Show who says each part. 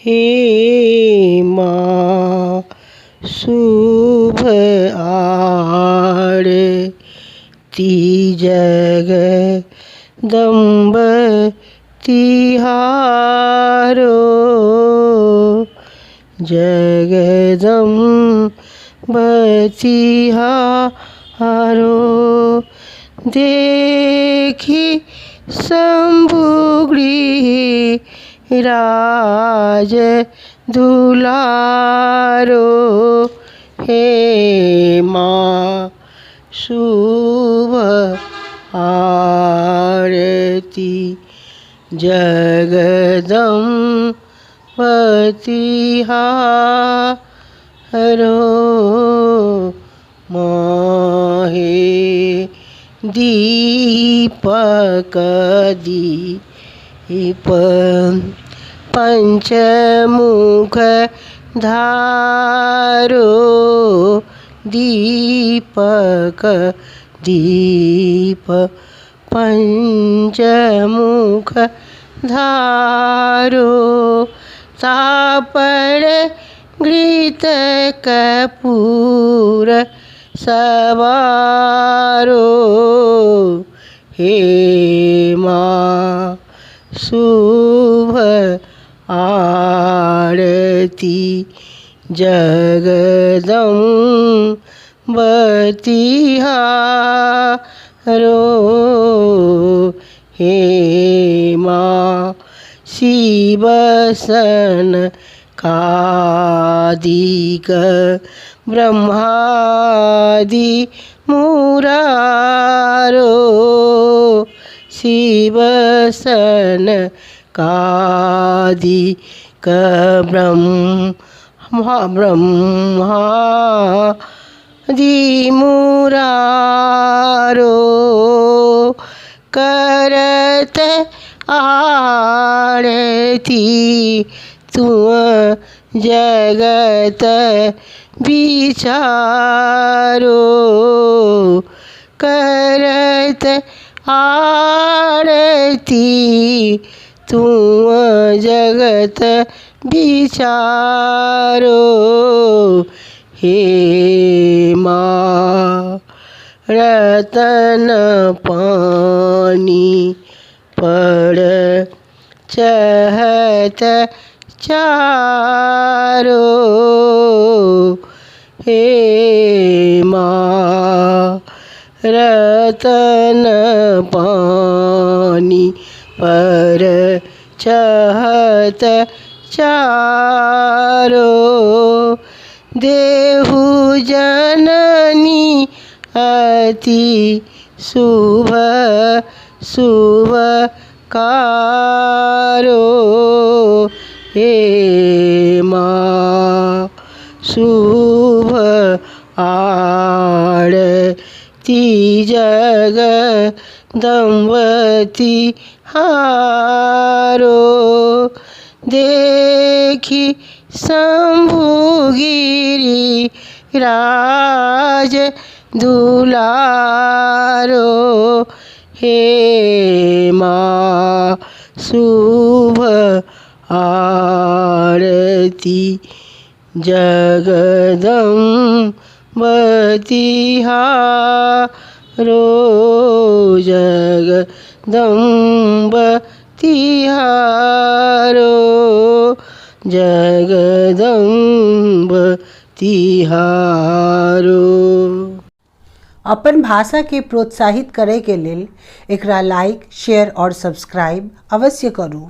Speaker 1: हे माँ शुभ आरती जगदम्ब तिहारो जगदम्ब तिहारो। देखी शंभु गृह राज दुलारो। हे माँ शुभ आरती जगदम्ब तिहारो। मोहे दीपक दीप पंचमुख धारो। दीपक दीप पंचमुख धारो। तापड़ घृत कपूर सवारो। हे माँ शुभ आरती जगदम्ब तिहारो। हे माँ शिव सनकादिक ब्रह्मादि मुरारो। शिव सनकादिक ब्रह्मादि मुरारो। करत आरती तुम जगत विचारो। करत आरती तुम जगत विचारो। हे माँ रतन पानी पड़ चहत चारो। हे माँ रतन पानी पर चहत चारो। देहु जननी अति शुभ शुभ कारो। हे माँ शुभ आरती जगदम्ब तिहारो। देखी शंभु गिरि राज दुलारो। हे माँ शुभ आरती जगदम्ब तिहारो। जगदम्ब तिहारो। जगदम्ब तिहारो।
Speaker 2: अपन भाषा के प्रोत्साहित करे के लेल एकरा लाइक शेयर और सब्सक्राइब अवश्य करू।